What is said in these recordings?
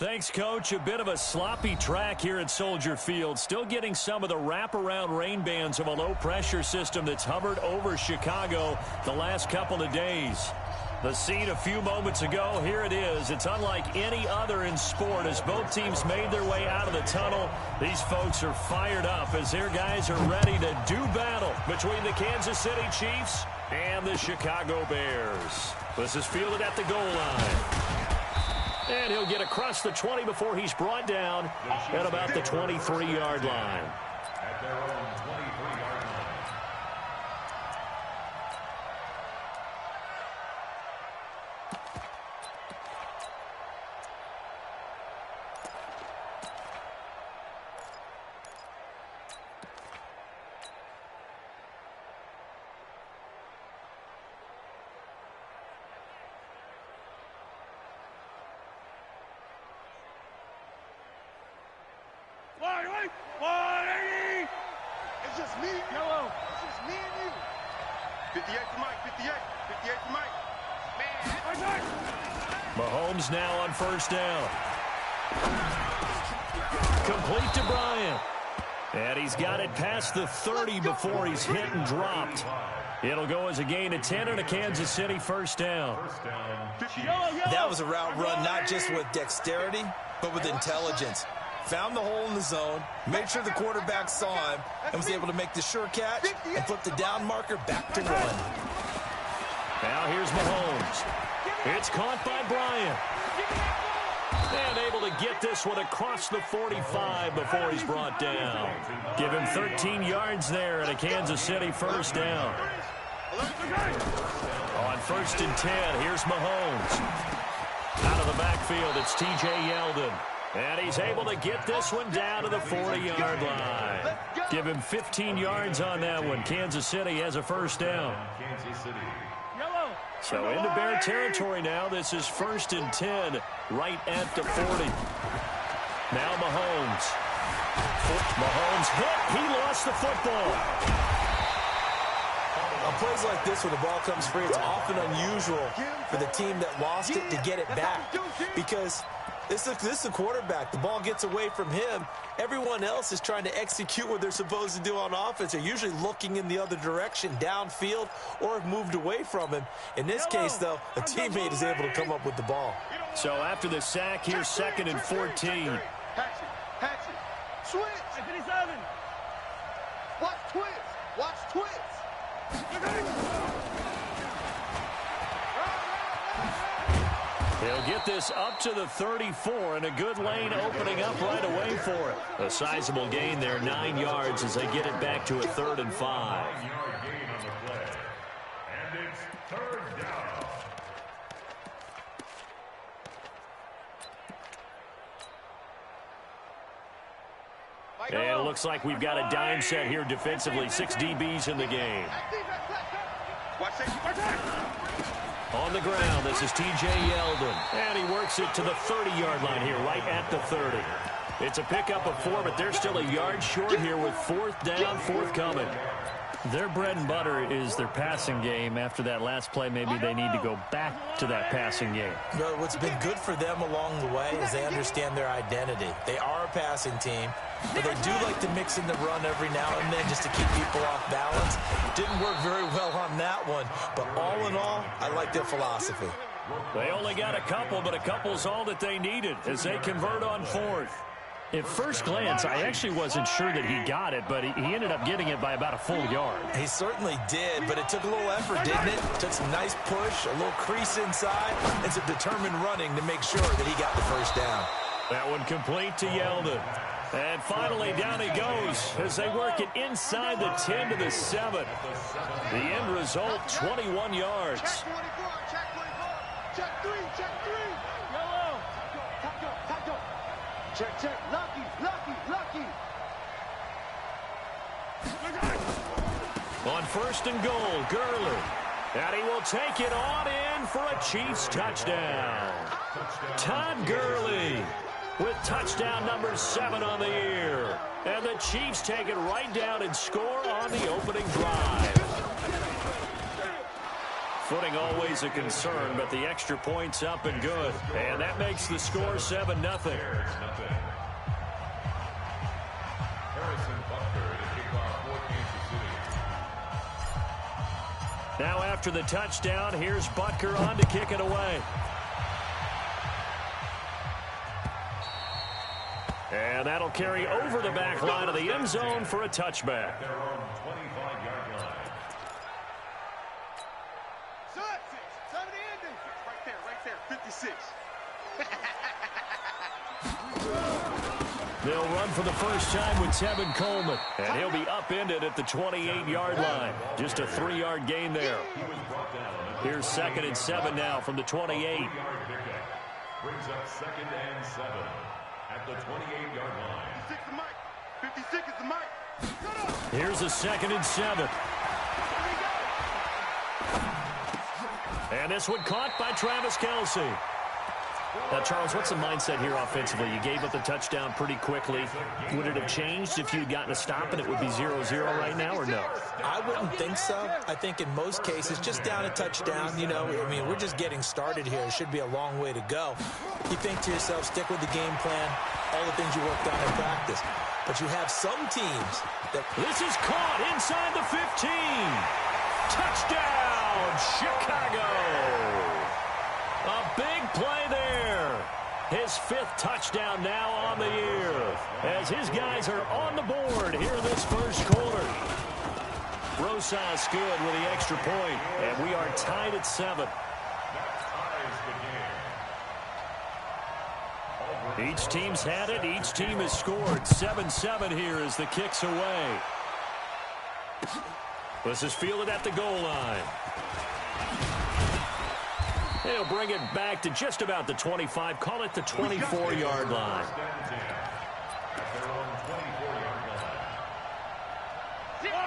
Thanks, Coach. A bit of a sloppy track here at Soldier Field. Still getting some of the wraparound rain bands of a low-pressure system that's hovered over Chicago the last couple of days. The scene a few moments ago, here it is. It's unlike any other in sport as both teams made their way out of the tunnel. These folks are fired up as their guys are ready to do battle between the Kansas City Chiefs and the Chicago Bears. This is fielded at the goal line. And he'll get across the 20 before he's brought down at about the 23-yard line. At their own 23-yard line. It's just me, yellow. It's just me and you. 58 for Mike, 58 for Mike. Man. Mahomes now on first down. Complete to Bryant. And he's got it past the 30 before he's hit and dropped. It'll go as a gain of 10 and a Kansas City first down. That was a route run not just with dexterity, but with intelligence. Found the hole in the zone, made sure the quarterback saw him, and was able to make the sure catch and flip the down marker back to run. Now here's Mahomes. It's caught by Bryant. And able to get this one across the 45 before he's brought down. Give him 13 yards there and a Kansas City first down. On first and 10, here's Mahomes. Out of the backfield, it's T.J. Yeldon. And he's able to get this one down to the 40-yard line. Give him 15 yards on that one. Kansas City has a first down. So into Bear territory now. This is first and 10 right at the 40. Now Mahomes. Mahomes hit. He lost the football. On plays like this where the ball comes free, it's often unusual for the team that lost it to get it back. Because this is the quarterback. The ball gets away from him. Everyone else is trying to execute what they're supposed to do on offense. They're usually looking in the other direction, downfield, or have moved away from him. In this case, though, a teammate is able to come up with the ball. So after the sack, here's second and 14. Hatch it. Switch. 57. Watch twist. Watch twist. He'll get this up to the 34, and a good lane opening up right away for it. A sizable gain there, 9 yards as they get it back to a 3rd and 5. And it's 3rd down. And it looks like we've got a dime set here defensively. 6 DBs in the game. On the ground, this is T.J. Yeldon. And he works it to the 30-yard line here, right at the 30. It's a pickup of 4, but they're still a yard short here with 4th down, 4th coming. Their bread and butter is their passing game. After that last play, maybe they need to go back to that passing game. But what's been good for them along the way is they understand their identity. They are a passing team, but they do like to mix in the run every now and then just to keep people off balance. Didn't work very well on that one, but all in all, I like their philosophy. They only got a couple, but a couple's all that they needed as they convert on 4th. At first glance, I actually wasn't sure that he got it, but he ended up getting it by about a full yard. He certainly did, but it took a little effort, didn't it? Took some nice push, a little crease inside, and some determined running to make sure that he got the first down. That one complete to Yeldon. And finally, down he goes as they work it inside the 10 to the 7. The end result, 21 yards. Check 24, check 24. Check 3, check 3. Yellow. Taco. Check. Lucky. On first and goal, Gurley. And he will take it on in for a Chiefs touchdown. Todd Gurley with touchdown number 7 on the year. And the Chiefs take it right down and score on the opening drive. Footing always a concern, but the extra point's up and good. And that makes the score 7-0. Now after the touchdown, here's Butker on to kick it away. And that'll carry over the back line of the end zone for a touchback. They'll run for the first time with Tevin Coleman. And he'll be upended at the 28-yard line. Just a 3-yard gain there. Here's 2nd and 7 now from the 28. Brings up 2nd and 7 at the 28-yard line. 56 is the mic. Here's a 2nd and 7. And this one caught by Travis Kelce. Now, Charles, what's the mindset here offensively? You gave up the touchdown pretty quickly. Would it have changed if you had gotten a stop and it would be 0-0 right now, or no? I wouldn't think so. I think in most cases, just down a touchdown, you know, I mean, we're just getting started here. It should be a long way to go. You think to yourself, stick with the game plan, all the things you worked on in practice. But you have some teams that... This is caught inside the 15. Touchdown, Chicago. A big play there. His 5th touchdown now on the year as his guys are on the board here in this first quarter. Rosas good with the extra point, and we are tied at 7. Each team's had it. Each team has scored. 7-7 here as the kick's away. This is fielded at the goal line. They'll bring it back to just about the 25. Call it the 24-yard line.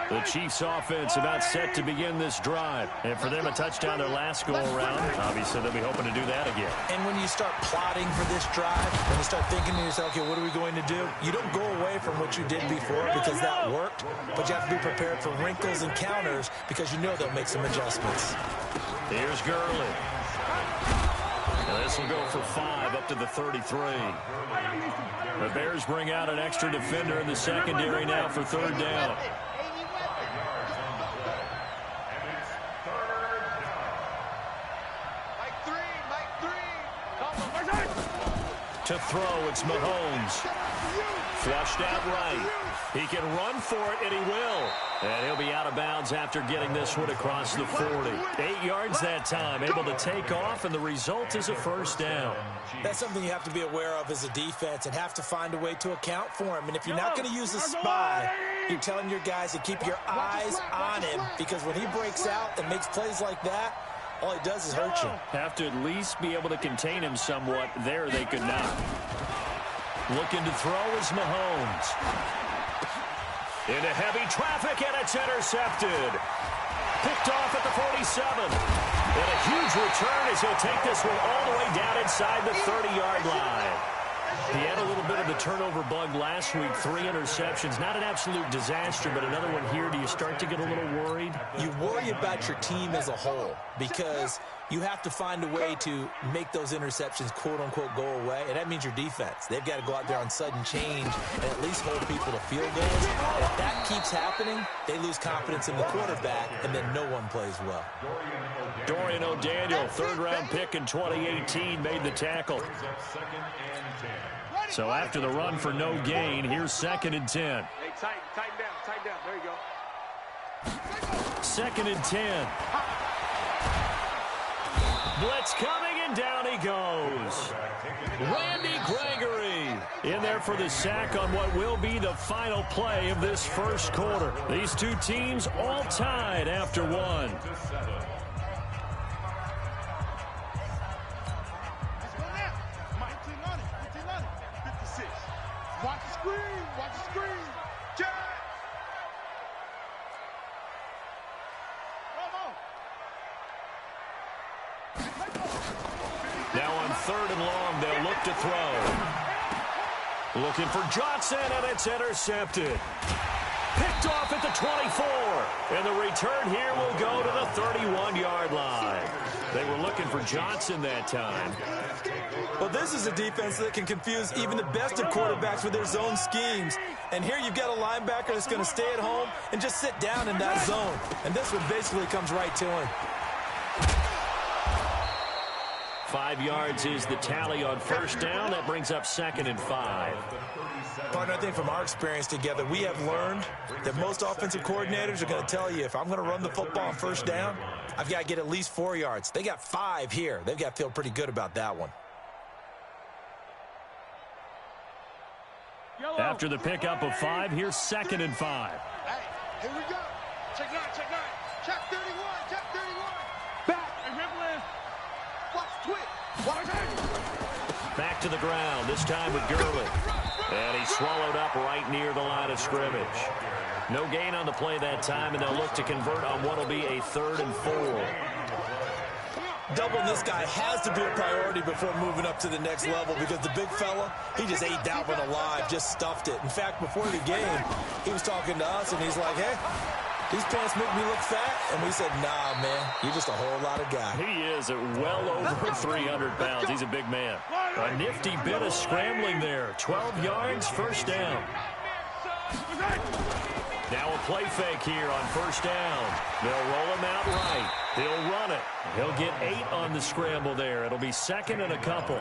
The Chiefs offense about set to begin this drive. And for them, a touchdown their last go-around. Obviously, they'll be hoping to do that again. And when you start plotting for this drive, when you start thinking to yourself, okay, what are we going to do? You don't go away from what you did before because that worked. But you have to be prepared for wrinkles and counters because you know they'll make some adjustments. Here's Gurley. And this will go for 5 up to the 33. The Bears bring out an extra defender in the secondary now for 3rd down. To throw, it's Mahomes. Flushed out right. He can run for it, and he will. And he'll be out of bounds after getting this one across the 40. 8 yards that time, able to take off, and the result is a first down. That's something you have to be aware of as a defense and have to find a way to account for him. And if you're not going to use a spy, you're telling your guys to keep your eyes on him because when he breaks out and makes plays like that, all he does is hurt you. Have to at least be able to contain him somewhat. There they could not. Looking to throw is Mahomes. Into heavy traffic, and it's intercepted. Picked off at the 47. And a huge return as he'll take this one all the way down inside the 30-yard line. He had a little bit of the turnover bug last week, 3 interceptions. Not an absolute disaster, but another one here. Do you start to get a little worried? You worry about your team as a whole because you have to find a way to make those interceptions, quote-unquote, go away, and that means your defense. They've got to go out there on sudden change and at least hold people to field goals. And if that keeps happening, they lose confidence in the quarterback, and then no one plays well. Dorian O'Daniel, 3rd-round pick in 2018, made the tackle. So after the run for no gain, here's 2nd and 10. Hey, tighten down. There you go. 2nd and 10. Blitz coming, and down he goes. Randy Gregory in there for the sack on what will be the final play of this first quarter. These two teams all tied after 1. Watch the screen. Now on 3rd and long, they'll look to throw. Looking for Johnson, and it's intercepted. Picked off at the 24. And the return here will go to the 31-yard line. They were looking for Johnson that time. Well, this is a defense that can confuse even the best of quarterbacks with their zone schemes. And here you've got a linebacker that's going to stay at home and just sit down in that zone. And this one basically comes right to him. 5 yards is the tally on first down. That brings up 2nd and 5. Partner, I think from our experience together, we have learned that most offensive coordinators are going to tell you, if I'm going to run the football on first down, I've got to get at least 4 yards. They got 5 here. They've got to feel pretty good about that one. After the pickup of 5, here's 2nd and 5. Hey, here we go. Check 9, check 9. Check 31, check 31. Back. Hey, Ripley. Watch twitch. Watch it. Back to the ground, this time with Gurley. And he swallowed up right near the line of scrimmage. No gain on the play that time, and they'll look to convert on what will be a 3rd and 4. Doubling this guy has to be a priority before moving up to the next level, because the big fella, he just ate that one alive, just stuffed it. In fact, before the game, he was talking to us, and he's like, hey, these pants make me look fat. And we said, nah, man, you're just a whole lot of guy. He is at well over 300 pounds. He's a big man. A nifty bit of scrambling there. 12 yards, first down. Now a play fake here on first down. They'll roll him out right. He'll run it. He'll get 8 on the scramble there. It'll be 2nd and a couple.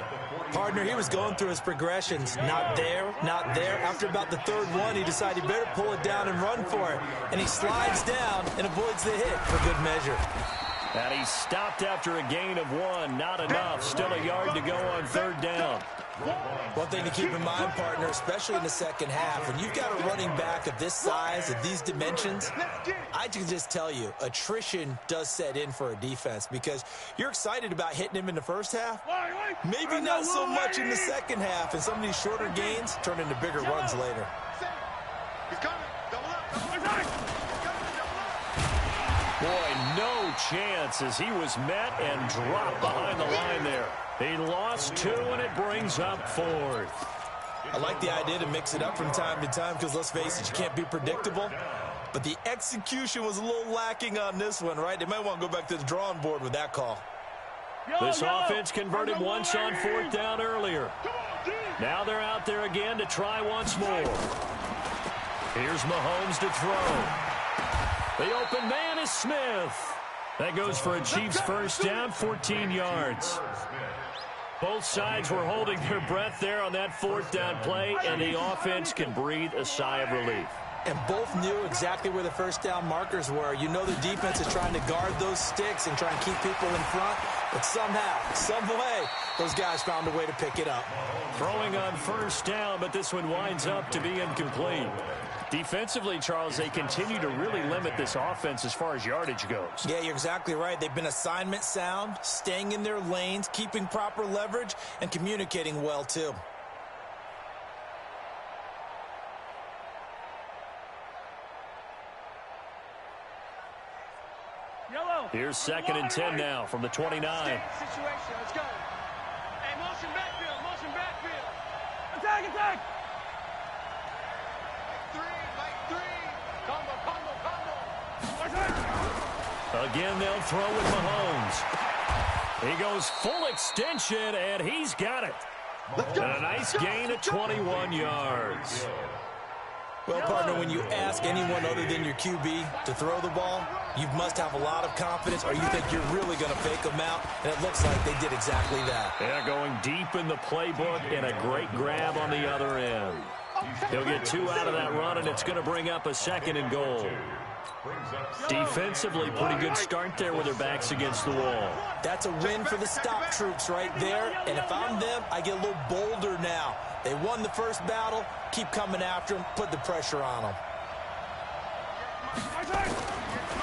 Partner, he was going through his progressions. Not there, not there. After about the 3rd one, he decided he better pull it down and run for it. And he slides down and avoids the hit for good measure. And he stopped after a gain of 1. Not enough. Still a yard to go on 3rd down. One thing to keep in mind, partner, especially in the second half, when you've got a running back of this size, of these dimensions, I can just tell you, attrition does set in for a defense, because you're excited about hitting him in the first half, maybe not so much in the second half, and some of these shorter gains turn into bigger runs later. Boy, no chance as he was met and dropped behind the line there. He lost 2, and it brings up 4th. I like the idea to mix it up from time to time, because let's face it, you can't be predictable. But the execution was a little lacking on this one, right? They might want to go back to the drawing board with that call. This offense converted once on 4th down earlier. Now they're out there again to try once more. Here's Mahomes to throw. The open man is Smith. That goes for a Chiefs first down, 14 yards. Both sides were holding their breath there on that 4th down play, and the offense can breathe a sigh of relief. And both knew exactly where the first down markers were. You know the defense is trying to guard those sticks and try and keep people in front, but somehow, some way, those guys found a way to pick it up. Throwing on first down, but this one winds up to be incomplete. Defensively, Charles, they continue to really limit this offense as far as yardage goes. Yeah, you're exactly right. They've been assignment sound, staying in their lanes, keeping proper leverage, and communicating well, too. Here's 2nd and 10 now from the 29. Situation, let's go. Hey, motion backfield, motion backfield. Attack, attack. Like 3. Combo. Again, they'll throw with Mahomes. He goes full extension, and he's got it. And a nice gain of 21 yards. Well, partner, when you ask anyone other than your QB to throw the ball, you must have a lot of confidence, or you think you're really going to fake them out, and it looks like they did exactly that. Yeah, going deep in the playbook, and a great grab on the other end. He'll get 2 out of that run, and it's going to bring up a 2nd and goal. Defensively, pretty good start there with their backs against the wall. That's a win for the stop troops right there, and if I'm them, I get a little bolder now. They won the first battle, keep coming after them, put the pressure on them.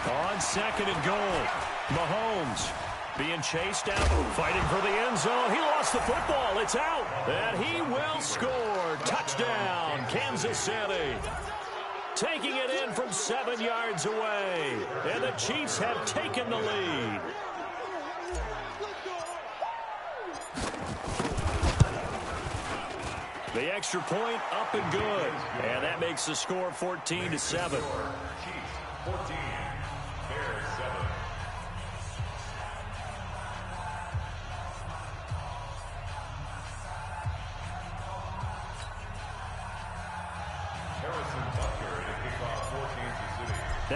On 2nd and goal, Mahomes being chased out, fighting for the end zone. He lost the football. It's out, and he will score. Touchdown, Kansas City. Taking it in from 7 yards away, and the Chiefs have taken the lead. The extra point up and good, and that makes the score 14-7. Chiefs 14.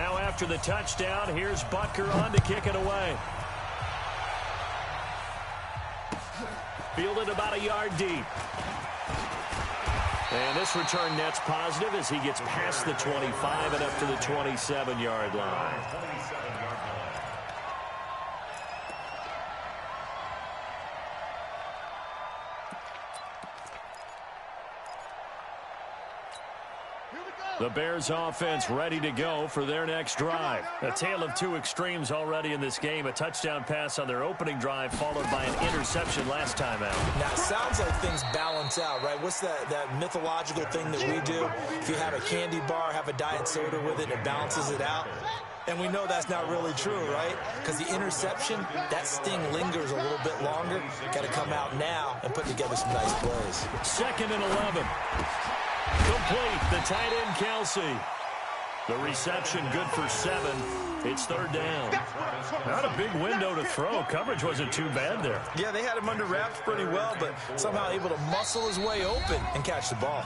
Now after the touchdown, here's Butker on to kick it away. Fielded about a yard deep. And this return net's positive as he gets past the 25 and up to the 27-yard line. The Bears offense ready to go for their next drive. A tale of two extremes already in this game. A touchdown pass on their opening drive followed by an interception last time out. Now, it sounds like things balance out, right? What's that mythological thing that we do? If you have a candy bar, have a diet soda with it, it balances it out. And we know that's not really true, right? Because the interception, that sting lingers a little bit longer. Got to come out now and put together some nice plays. 2nd and 11. Complete, the tight end, Kelsey. The reception good for 7. It's 3rd down. Not a big window to throw. Coverage wasn't too bad there. Yeah, they had him under wraps pretty well, but somehow able to muscle his way open and catch the ball.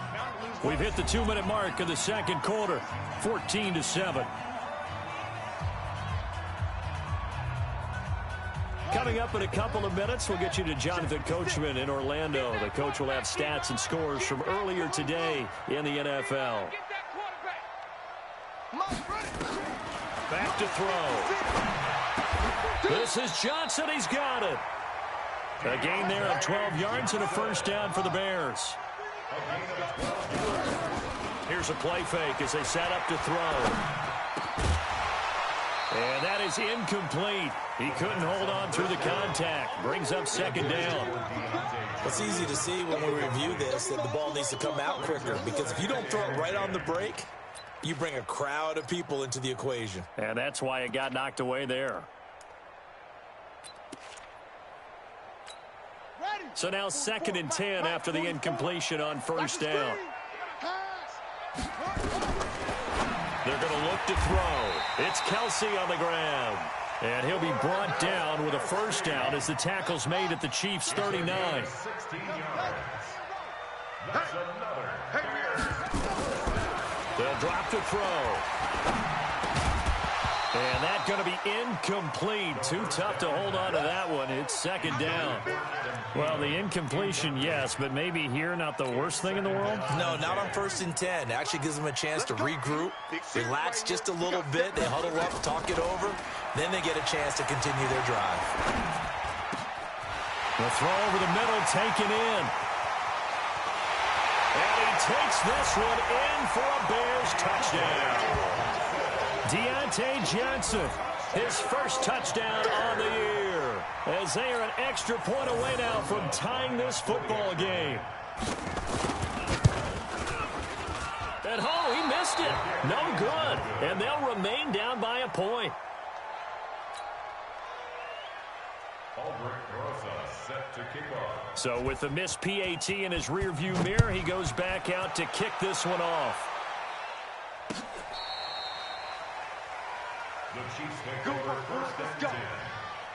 We've hit the 2-minute mark of the second quarter, 14-7. Coming up in a couple of minutes, we'll get you to Jonathan Coachman in Orlando. The coach will have stats and scores from earlier today in the NFL. Back to throw. This is Johnson. He's got it. A gain there of 12 yards and a first down for the Bears. Here's a play fake as they set up to throw. And that is incomplete. He couldn't hold on through the contact. Brings up 2nd down. It's easy to see when we review this that the ball needs to come out quicker, because if you don't throw it right on the break, you bring a crowd of people into the equation. And that's why it got knocked away there. So now 2nd and 10 after the incompletion on first down. They're going to look to throw. It's Kelsey on the ground. And he'll be brought down with a first down as the tackle's made at the Chiefs' 39. 16 yards. That's another. They'll drop to throw. And that's going to be incomplete. Too tough to hold on to that one. It's 2nd down. Well, the incompletion, yes, but maybe here not the worst thing in the world? No, not on 1st and 10. It actually gives them a chance to regroup, relax just a little bit. They huddle up, talk it over. Then they get a chance to continue their drive. The throw over the middle, taken in. And he takes this one in for a Bears touchdown. Deontay Johnson, his first touchdown on the year, as they are an extra point away now from tying this football game. And oh, he missed it. No good. And they'll remain down by a point. Set to kick off. So with the missed PAT in his rearview mirror, he goes back out to kick this one off. The Chiefs take over 1st and 10.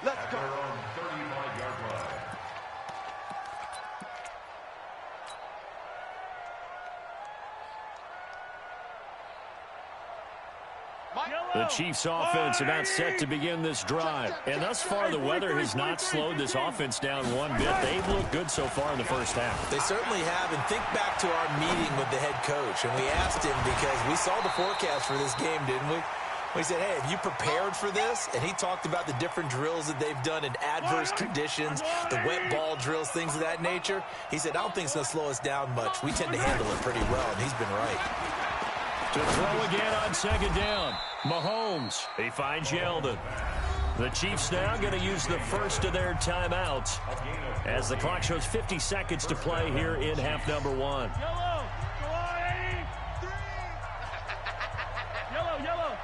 Let's go. At their own 35-yard line. The Chiefs offense about set to begin this drive. And thus far, the weather has not slowed this offense down one bit. They've looked good so far in the first half. They certainly have. And think back to our meeting with the head coach. And we asked him, because we saw the forecast for this game, didn't we? We said, hey, have you prepared for this? And he talked about the different drills that they've done in adverse conditions, the wet ball drills, things of that nature. He said, I don't think it's going to slow us down much. We tend to handle it pretty well, and he's been right. To throw again on 2nd down. Mahomes, he finds Yeldon. The Chiefs now going to use the first of their timeouts as the clock shows 50 seconds to play here in half number 1. Yellow. Go on, 80. Yellow.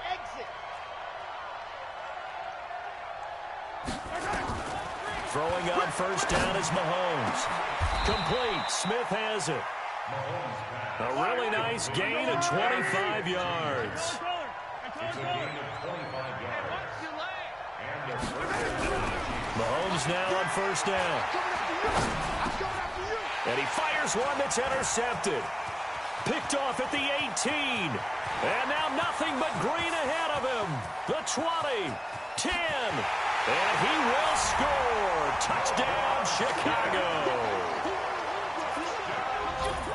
Exit. Throwing on first down is Mahomes. Complete. Smith has it. A really nice gain of 25 yards. It's a gain of 25 yards. Mahomes now on first down. And he fires one that's intercepted. Picked off at the 18. And now nothing but green ahead of him. The 20, 10, and he will score. Touchdown, Chicago.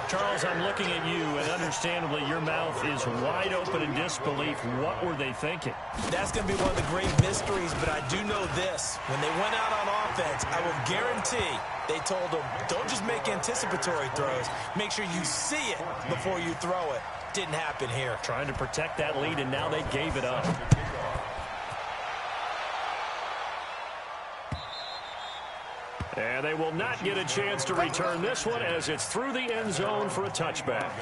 Charles, I'm looking at you, and understandably, your mouth is wide open in disbelief. What were they thinking? That's going to be one of the great mysteries, but I do know this. When they went out on offense, I will guarantee they told them, don't just make anticipatory throws. Make sure you see it before you throw it. Didn't happen here. Trying to protect that lead, and now they gave it up. And they will not get a chance to return this one as it's through the end zone for a touchback.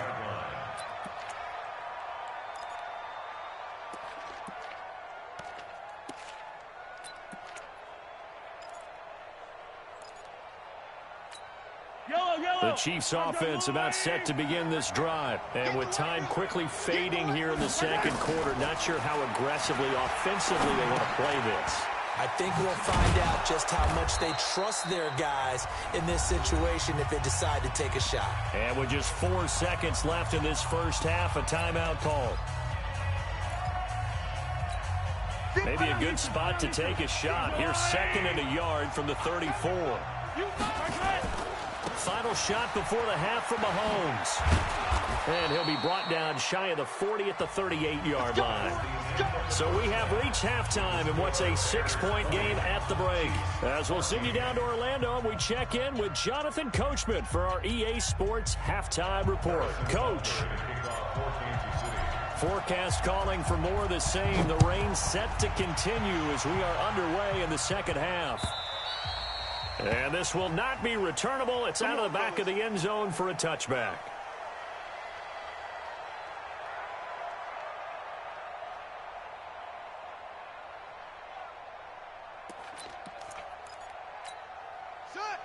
The Chiefs offense about set to begin this drive. And with time quickly fading here in the second quarter, not sure how aggressively, offensively they want to play this. I think we'll find out just how much they trust their guys in this situation if they decide to take a shot. And with just 4 seconds left in this first half, a timeout call. Maybe a good spot to take a shot. Here's 2nd and a yard from the 34. Final shot before the half from Mahomes. And he'll be brought down shy of the 40 at the 38-yard line. So we have reached halftime in what's a 6-point game at the break. As we'll send you down to Orlando, we check in with Jonathan Coachman for our EA Sports Halftime Report. Coach. Forecast calling for more of the same. The rain set to continue as we are underway in the second half. And this will not be returnable. It's out of the back of the end zone for a touchback.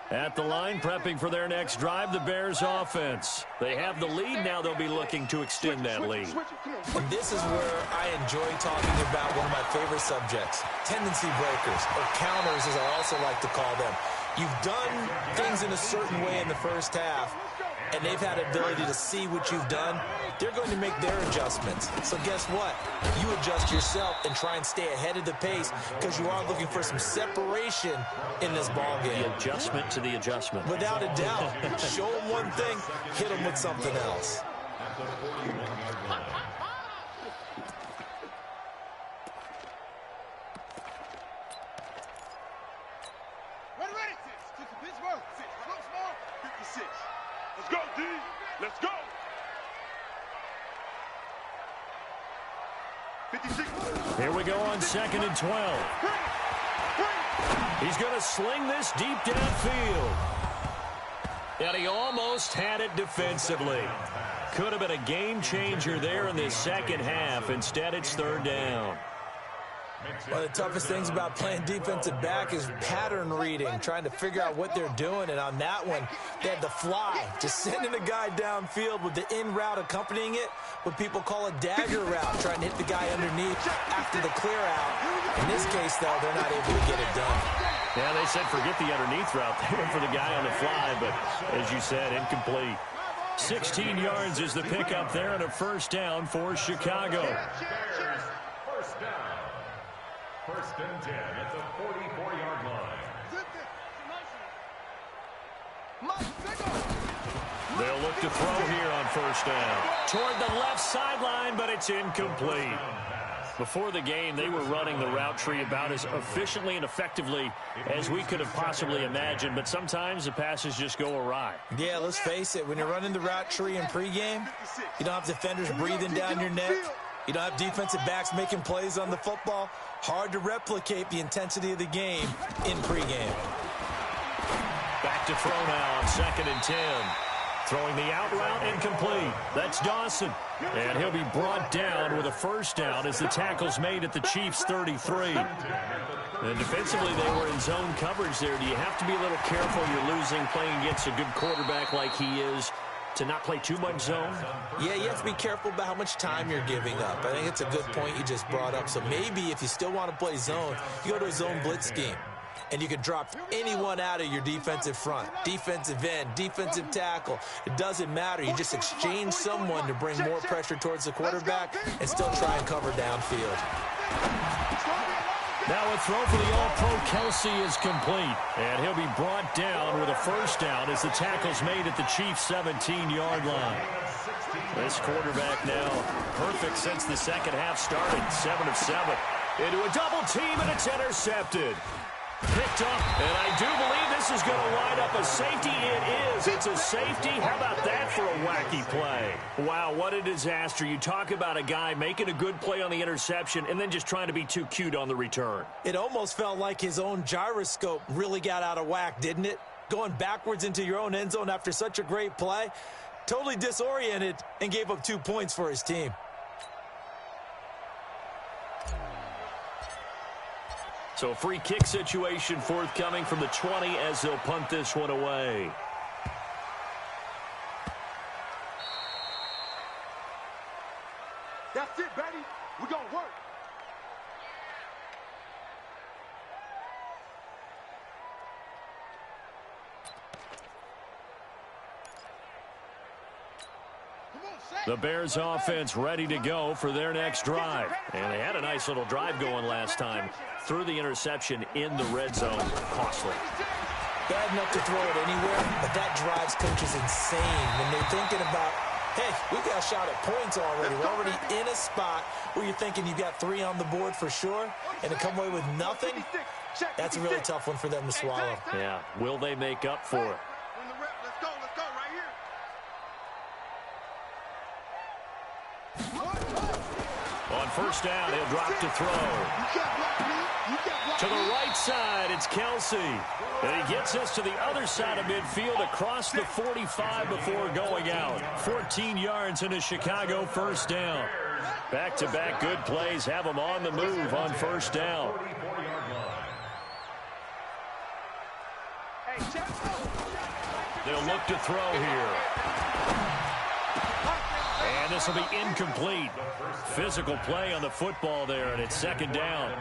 At the line, prepping for their next drive, the Bears offense. They have the lead. Now they'll be looking to extend that lead. And this is where I enjoy talking about one of my favorite subjects, tendency breakers, or counters as I also like to call them. You've done things in a certain way in the first half, and they've had the ability to see what you've done. They're going to make their adjustments. So guess what? You adjust yourself and try and stay ahead of the pace because you are looking for some separation in this ball game. The adjustment to the adjustment. Without a doubt. Show them one thing, hit them with something else. Let's go, D. Let's go. 56. Here we go on 2nd and 12. He's going to sling this deep downfield. And he almost had it defensively. Could have been a game changer there in this second half. Instead, it's 3rd down. One of the toughest things about playing defensive back is pattern reading, trying to figure out what they're doing. And on that one, they had the fly, just sending a guy downfield with the in route accompanying it, what people call a dagger route, trying to hit the guy underneath after the clear out. In this case, though, they're not able to get it done. Yeah, they said forget the underneath route. They went for the guy on the fly, but as you said, incomplete. 16 yards is the pickup there and a 1st down for Chicago. First down. 1st and 10 at the 44-yard line. They'll look to throw here on 1st down. Toward the left sideline, but it's incomplete. Before the game, they were running the route tree about as efficiently and effectively as we could have possibly imagined, but sometimes the passes just go awry. Yeah, let's face it, when you're running the route tree in pregame, you don't have defenders breathing down your neck. You don't have defensive backs making plays on the football. Hard to replicate the intensity of the game in pregame. Back to throw now on 2nd and 10. Throwing the out route incomplete. That's Dawson. And he'll be brought down with a 1st down as the tackle's made at the Chiefs' 33. And defensively, they were in zone coverage there. Do you have to be a little careful? You're losing playing against a good quarterback like he is, to not play too much zone? Yeah, you have to be careful about how much time you're giving up. I think it's a good point you just brought up. So maybe if you still want to play zone, you go to a zone blitz scheme. and you can drop anyone out of your defensive front, defensive end, defensive tackle. It doesn't matter. You just exchange someone to bring more pressure towards the quarterback and still try and cover downfield. Now a throw for the All-Pro Kelsey is complete, and he'll be brought down with a first down as the tackle's made at the Chiefs' 17-yard line. This quarterback now perfect since the second half started, 7 of 7. Into a double team, and it's intercepted. Picked up, and I do believe this is going to wind up a safety. It is. It's a safety. How about that for a wacky play? Wow, what a disaster. You talk about a guy making a good play on the interception and then just trying to be too cute on the return. It almost felt like his own gyroscope really got out of whack, didn't it? Going backwards into your own end zone after such a great play. Totally disoriented and gave up 2 points for his team. So a free kick situation forthcoming from the 20 as they'll punt this one away. That's it, baby. We're going to work. The Bears offense ready to go for their next drive. And they had a nice little drive going last time. Threw the interception in the red zone. Costly. Bad enough to throw it anywhere, but that drives coaches insane when they're thinking about, hey, we got a shot at points already. We're already in a spot where you're thinking you've got 3 on the board for sure, and to come away with nothing, that's a really tough one for them to swallow. Yeah, will they make up for it? Let's go right here. On first down, he'll drop to throw. To the right side, it's Kelsey. And he gets us to the other side of midfield across the 45 before going out. 14 yards into Chicago first down. Back-to-back good plays have them on the move on first down. They'll look to throw here. And this will be incomplete. Physical play on the football there, and it's second down.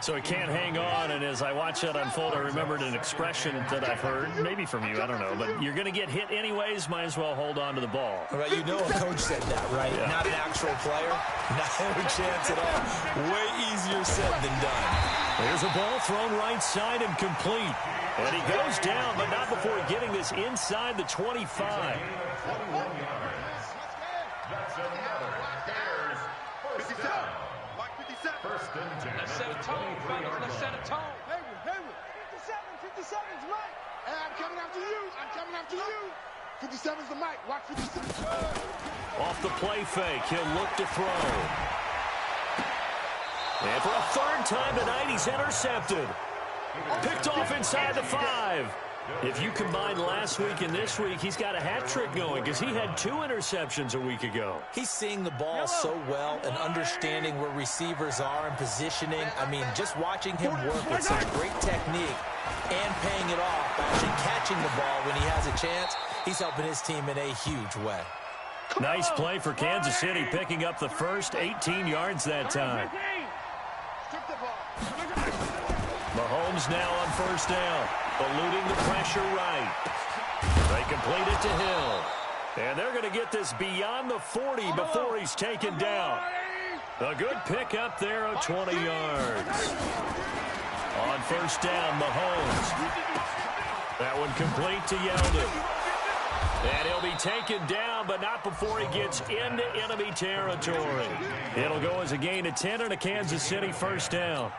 So he can't hang on, and as I watch that unfold, I remembered an expression that I've heard, maybe from you, I don't know, but you're going to get hit anyways, might as well hold on to the ball. Right, you know a coach said that, right? Yeah. Not an actual player. Not a chance at all. Way easier said than done. There's a ball thrown right side and complete. And he goes down, but not before getting this inside the 25. That's another Bears first down. First and 10. Let's set a tone, fellas. Let's set a tone. Hayward. 57's Mike. Hey, I'm coming after you. 57's the Mike. Watch 57. Off the play fake, he'll look to throw. And for a third time tonight, he's intercepted. Picked off inside the 5. If you combine last week and this week, he's got a hat trick going because he had 2 interceptions a week ago. He's seeing the ball so well and understanding where receivers are and positioning. I mean, just watching him work with such great technique and paying it off, actually catching the ball when he has a chance, he's helping his team in a huge way. Nice play for Kansas City, picking up the first 18 yards that time. Mahomes now on first down, eluding the pressure right. They complete it to Hill. And they're going to get this beyond the 40 before he's taken down. A good pick up there of 20 yards. On first down, Mahomes. That one complete to Yeldon. And he'll be taken down, but not before he gets into enemy territory. It'll go as a gain of 10 and a Kansas City first down.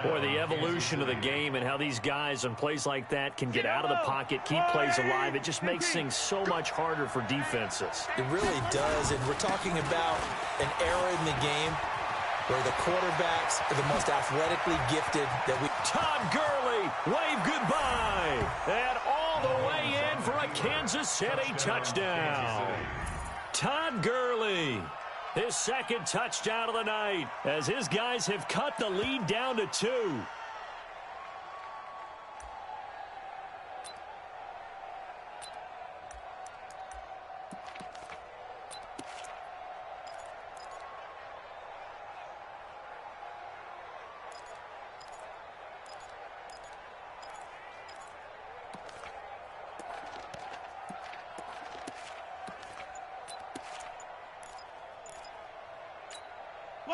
Boy, the evolution of the game and how these guys on plays like that can get out of the pocket, keep plays alive, it just makes things so much harder for defenses. It really does, and we're talking about an era in the game where the quarterbacks are the most athletically gifted that we... Todd Gurley, wave goodbye, and all the way in for a Kansas City touchdown. Todd Gurley. His second touchdown of the night as his guys have cut the lead down to 2.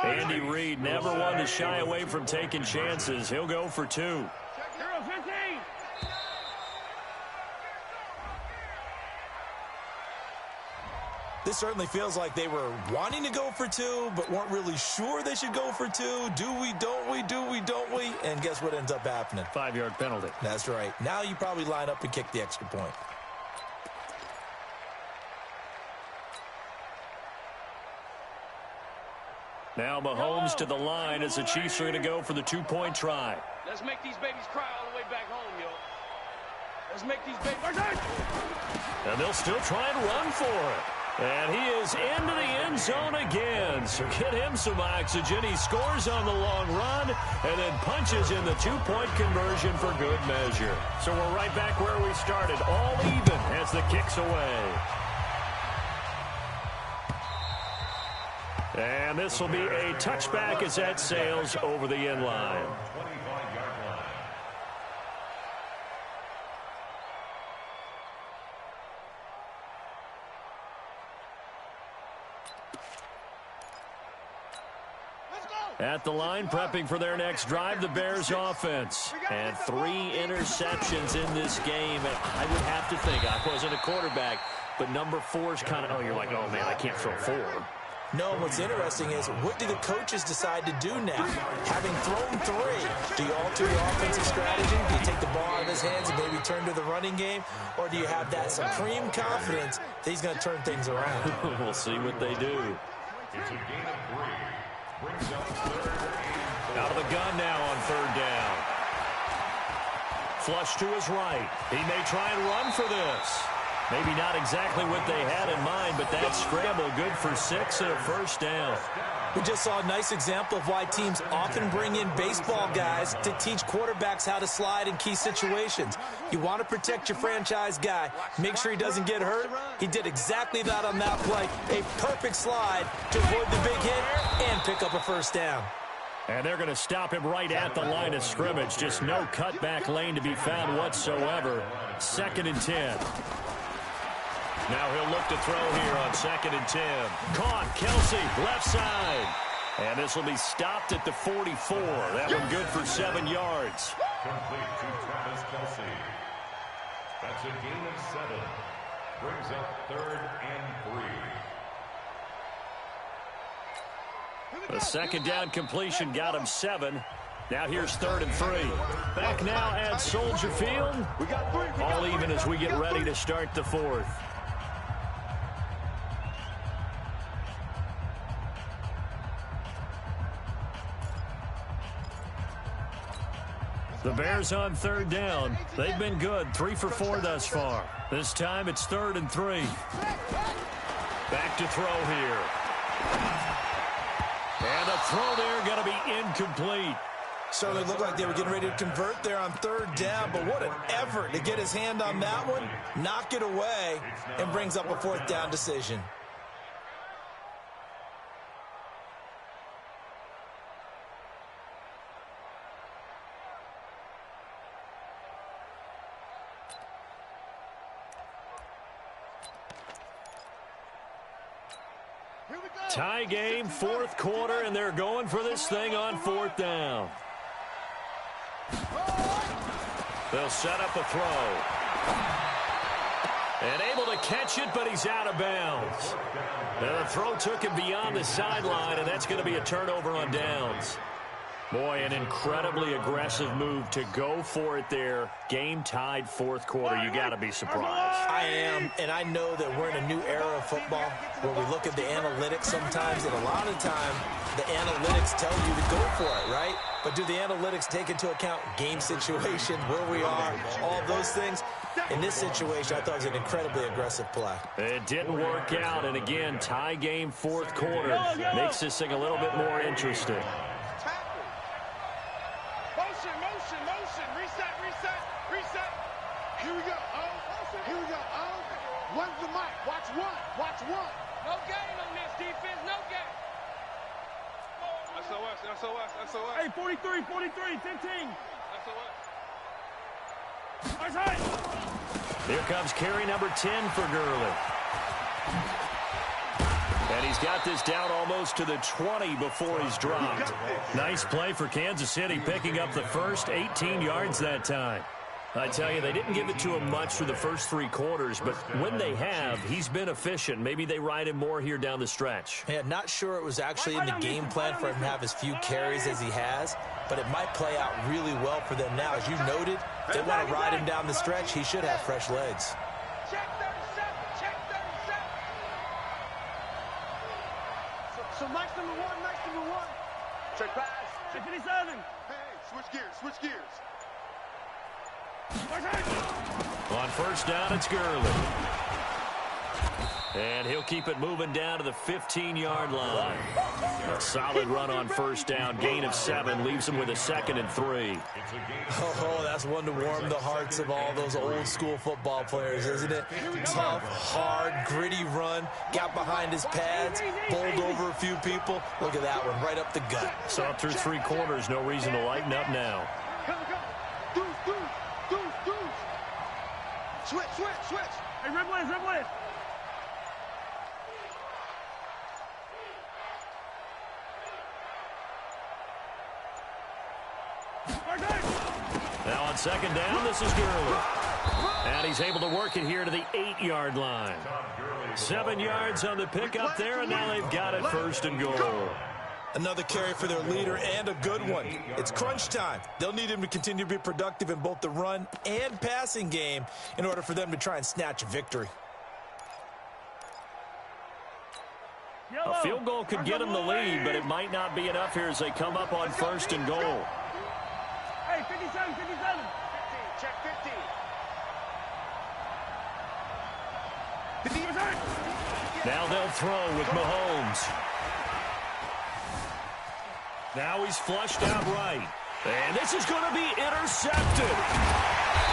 Andy Reid never one to shy away from taking chances. He'll go for 2. This certainly feels like they were wanting to go for 2, but weren't really sure they should go for 2. Do we, don't we, do we, don't we? And guess what ends up happening? 5-yard penalty. That's right. Now you probably line up and kick the extra point. Now Mahomes to the line as the Chiefs are going to go for the 2-point try. Let's make these babies cry all the way back home, yo. Let's make these babies... And they'll still try and run for it. And he is into the end zone again. So get him some oxygen. He scores on the long run and then punches in the 2-point conversion for good measure. So we're right back where we started, all even as the kick's away. And this will be a touchback as that sails over the end line. At the line, prepping for their next drive, the Bears offense. And 3 interceptions in this game. And I would have to think, I wasn't a quarterback, but number 4 is kind of, oh, you're like, oh, man, I can't throw 4. No, what's interesting is, what do the coaches decide to do now? Having thrown 3, do you alter the offensive strategy? Do you take the ball out of his hands and maybe turn to the running game? Or do you have that supreme confidence that he's going to turn things around? We'll see what they do. It's a gain of 3. Brings up 3rd and 4. Out of the gun now on 3rd down. Flush to his right. He may try and run for this. Maybe not exactly what they had in mind, but that scramble good for 6 and a 1st down. We just saw a nice example of why teams often bring in baseball guys to teach quarterbacks how to slide in key situations. You want to protect your franchise guy. Make sure he doesn't get hurt. He did exactly that on that play. A perfect slide to avoid the big hit and pick up a 1st down. And they're going to stop him right at the line of scrimmage. Just no cutback lane to be found whatsoever. 2nd and 10. Now he'll look to throw here on 2nd and 10. Caught, Kelsey, left side. And this will be stopped at the 44. That one good for 7 yards. Complete to Travis Kelsey. That's a gain of 7. Brings up 3rd and 3. The 2nd down completion got him 7. Now here's 3rd and 3. Back now at Soldier Field. All even as we get ready to start the 4th. The Bears on 3rd down. They've been good, 3 for 4 thus far. This time it's 3rd and 3. Back to throw here. And a throw there going to be incomplete. Certainly looked like they were getting ready to convert there on 3rd down, but what an effort to get his hand on that one, knock it away, and brings up a 4th down decision. Tie game, 4th quarter, and they're going for this thing on 4th down. They'll set up a throw. And able to catch it, but he's out of bounds. Now the throw took him beyond the sideline, and that's going to be a turnover on downs. Boy, an incredibly aggressive move to go for it there. Game tied 4th quarter. You got to be surprised. I am, and I know that we're in a new era of football where we look at the analytics sometimes, and a lot of time the analytics tell you to go for it, right? But do the analytics take into account game situation, where we are, all those things? In this situation, I thought it was an incredibly aggressive play. It didn't work out, and again, tie game 4th quarter makes this thing a little bit more interesting. Here we go. Here we go. One's the mic. Watch one. Watch one. No game on this defense. No game. SOS. Hey, 43, 15. SOS. Here comes carry number 10 for Gurley. And he's got this down almost to the 20 before he's dropped. Nice play for Kansas City, picking up the first 18 yards that time. I tell you, they didn't give it to him much for the first 3 quarters, but when they have, he's been efficient. Maybe they ride him more here down the stretch. Yeah, not sure it was actually in the game plan for him to have as few carries as he has, but it might play out really well for them now. As you noted, if they want to ride him down the stretch, he should have fresh legs. Check 37, check 37. So nice number one. Check pass. Check 57. Hey, switch gears. On first down, it's Gurley. And he'll keep it moving down to the 15-yard line. A solid run on first down. Gain of 7 leaves him with a 2nd and 3. Oh, that's one to warm the hearts of all those old-school football players, isn't it? Tough, hard, gritty run. Got behind his pads, bowled over a few people. Look at that one, right up the gut. So up through 3 quarters, no reason to lighten up now. Come. Switch. Hey, red blitz. Now on second down, this is Gurley. And he's able to work it here to the 8-yard line. 7 yards on the pickup there, and now they've got it first and goal. Another carry for their leader, and a good one. It's crunch time. They'll need him to continue to be productive in both the run and passing game in order for them to try and snatch a victory. A field goal could get them the lead, but it might not be enough here as they come up on first and goal. Hey, 57. 15, check 50. Now they'll throw with Mahomes. Now he's flushed out right. And this is going to be intercepted.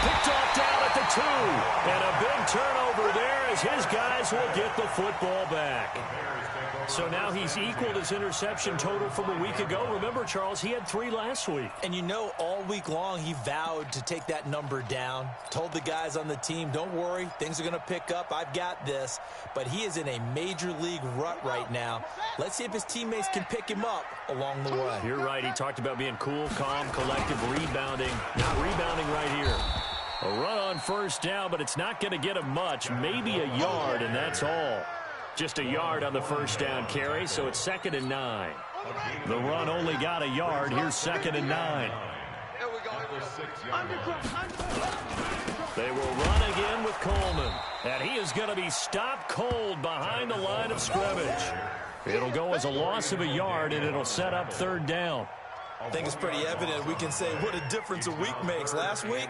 Picked off down at the 2. And a big turnover there as his guys will get the football back. So now he's equaled his interception total from a week ago. Remember, Charles, he had 3 last week. And you know, all week long he vowed to take that number down. Told the guys on the team, don't worry, things are going to pick up. I've got this. But he is in a major league rut right now. Let's see if his teammates can pick him up along the way. You're right. He talked about being cool, calm, collective, rebounding. Not rebounding right here. A run on first down, but it's not going to get him much. Maybe a yard, and that's all. Just a yard on the first down carry, so it's 2nd and 9. The run only got a yard. Here's 2nd and 9. They will run again with Coleman. And he is going to be stopped cold behind the line of scrimmage. It'll go as a loss of a yard, and it'll set up 3rd down. I think it's pretty evident. We can say what a difference a week makes. Last week,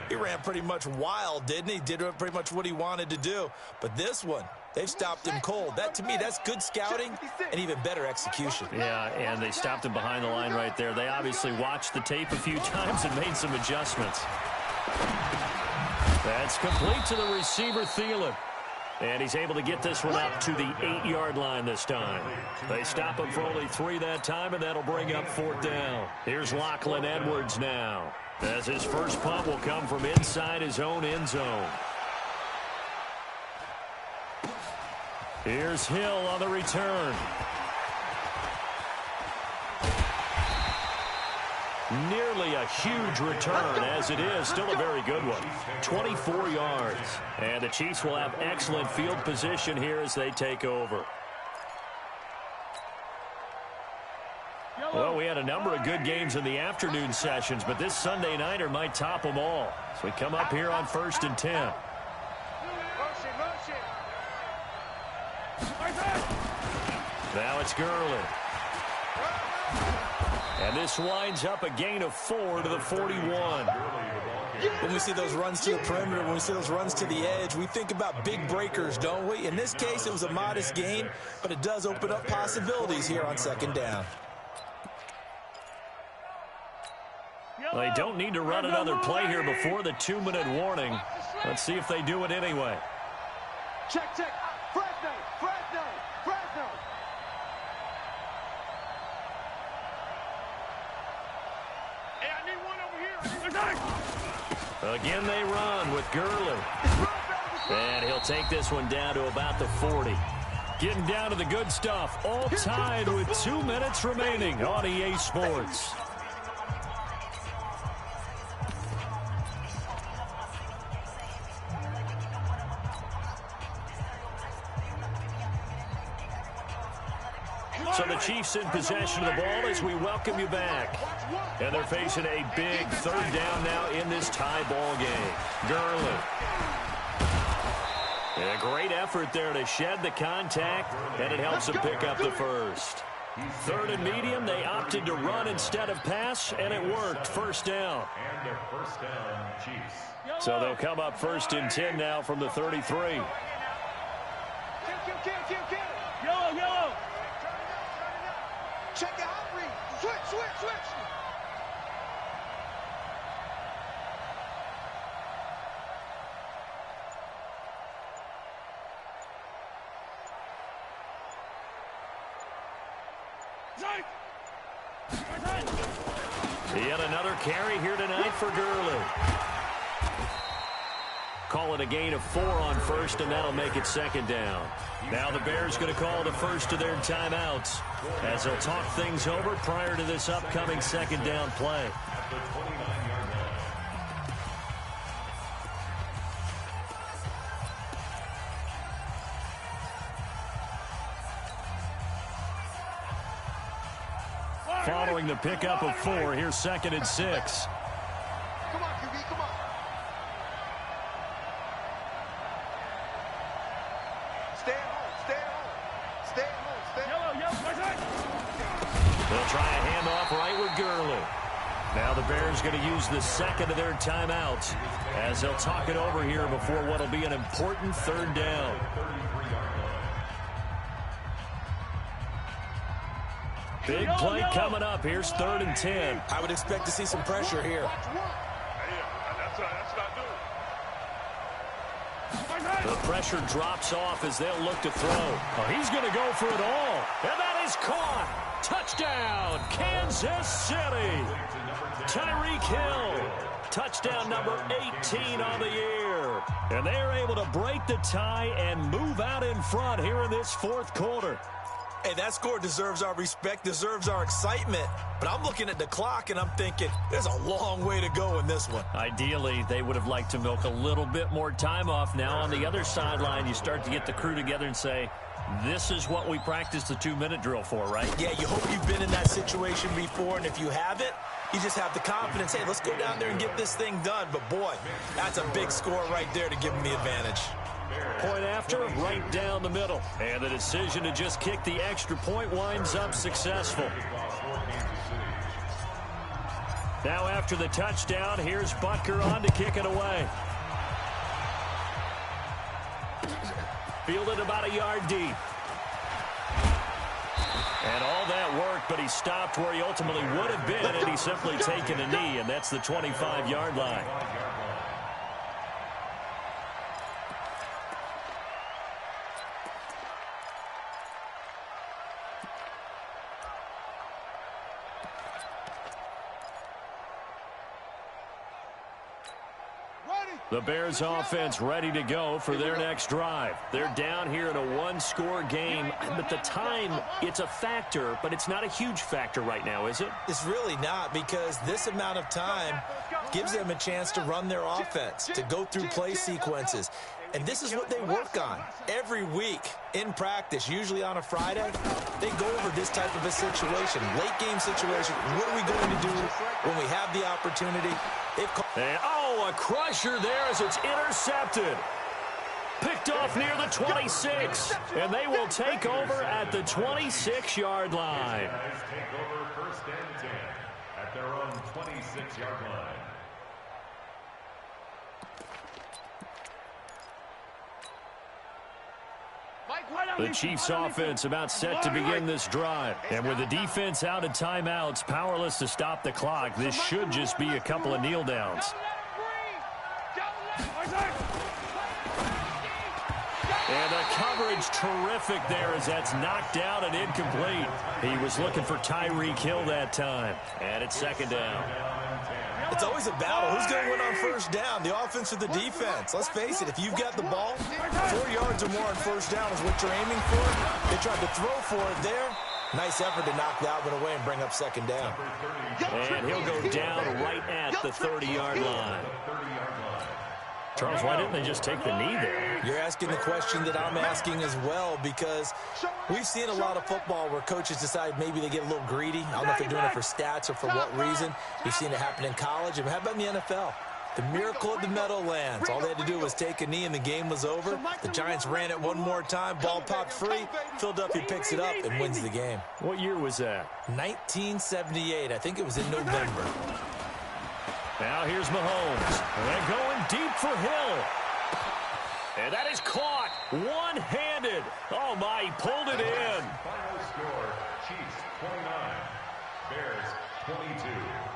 he ran pretty much wild, didn't he? Did pretty much what he wanted to do. But this one, they've stopped him cold. That, to me, that's good scouting and even better execution. Yeah, and they stopped him behind the line right there. They obviously watched the tape a few times and made some adjustments. That's complete to the receiver, Thielen. And he's able to get this one up to the 8-yard line this time. They stop him for only 3 that time, and that'll bring up 4th down. Here's Lachlan Edwards now, as his first punt will come from inside his own end zone. Here's Hill on the return. Nearly a huge return, as it is. Still a very good one. 24 yards. And the Chiefs will have excellent field position here as they take over. Well, we had a number of good games in the afternoon sessions, but this Sunday nighter might top them all. So we come up here on 1st and 10. Now it's Gurley. And this winds up a gain of 4 to the 41. When we see those runs to the perimeter, when we see those runs to the edge, we think about big breakers, don't we? In this case, it was a modest gain, but it does open up possibilities here on 2nd down. They don't need to run another play here before the 2-minute warning. Let's see if they do it anyway. Check. Fresno. Hey, I need one over here. Again, they run with Gurley. And he'll take this one down to about the 40. Getting down to the good stuff. All tied with 2 minutes remaining on EA Sports. So the Chiefs in possession of the ball as we welcome you back. And they're facing a big third down now in this tie ball game. Gurley. And a great effort there to shed the contact, and it helps them pick up the first. Third and medium, they opted to run instead of pass, and it worked. First down. And a first down, Chiefs. So they'll come up first and 10 now from the 33. Yellow, yellow. Check it out, read. Switch. Yet another carry here tonight for Gurley. Call it a gain of 4 on first, and that'll make it second down. Now the Bears going to call the first of their timeouts as they'll talk things over prior to this upcoming second down play. At the 29-yard line. Following the pickup of 4, here's second and 6. Come on, QB, come on. Stay at home. Yellow. They'll try a handoff right with Gurley. Now the Bears going to use the second of their timeouts as they'll talk it over here before what will be an important third down. Big play coming up. Here's third and 10. I would expect to see some pressure here. That's not good. The pressure drops off as they'll look to throw. Oh, he's going to go for it all. And that is caught. Touchdown, Kansas City. Tyreek Hill. Touchdown number 18 on the year. And they're able to break the tie and move out in front here in this fourth quarter. Hey, that score deserves our respect, deserves our excitement. But I'm looking at the clock, and I'm thinking there's a long way to go in this one. Ideally, they would have liked to milk a little bit more time off. Now on the other sideline, you start to get the crew together and say, this is what we practiced the 2-minute drill for, right? Yeah, you hope you've been in that situation before, and if you haven't, you just have the confidence, hey, let's go down there and get this thing done. But, boy, that's a big score right there to give them the advantage. Point after, right down the middle. And the decision to just kick the extra point winds up successful. Now after the touchdown, here's Butker on to kick it away. Fielded about a yard deep. And all that worked, but he stopped where he ultimately would have been, and he's simply taken a knee, and that's the 25-yard line. The Bears offense ready to go for their next drive. They're down here in a one-score game, but the time, it's a factor, but it's not a huge factor right now, is it? It's really not, because this amount of time gives them a chance to run their offense, to go through play sequences. And this is what they work on every week in practice, usually on a Friday. They go over this type of a situation, late game situation. What are we going to do when we have the opportunity? And, oh, a crusher there as it's intercepted. Picked off near the 26, and they will take over at the 26-yard line. Take over first and 10 at their own 26-yard line. The Chiefs offense about set to begin this drive. And with the defense out of timeouts, powerless to stop the clock, this should just be a couple of kneel downs. And the coverage terrific there as that's knocked out and incomplete. He was looking for Tyreek Hill that time. And it's second down. It's always a battle. Who's going to win on first down, the offense or the defense? Let's face it, if you've got the ball, 4 yards or more on first down is what you're aiming for. They tried to throw for it there. Nice effort to knock that one away and bring up second down. And he'll go down right at the 30-yard line. Charles, why didn't they just take the knee there? You're asking the question that I'm asking as well, because we've seen a lot of football where coaches decide maybe they get a little greedy. I don't know if they're doing it for stats or for what reason. We've seen it happen in college. And how about in the NFL? The miracle of the Meadowlands. All they had to do was take a knee and the game was over. The Giants ran it one more time. Ball popped free. Philadelphia picks it up and wins the game. What year was that? 1978. I think it was in November. Now here's Mahomes. And going deep for Hill. And that is caught one-handed. Oh, my, he pulled it in. Final score, Chiefs 29, Bears 22.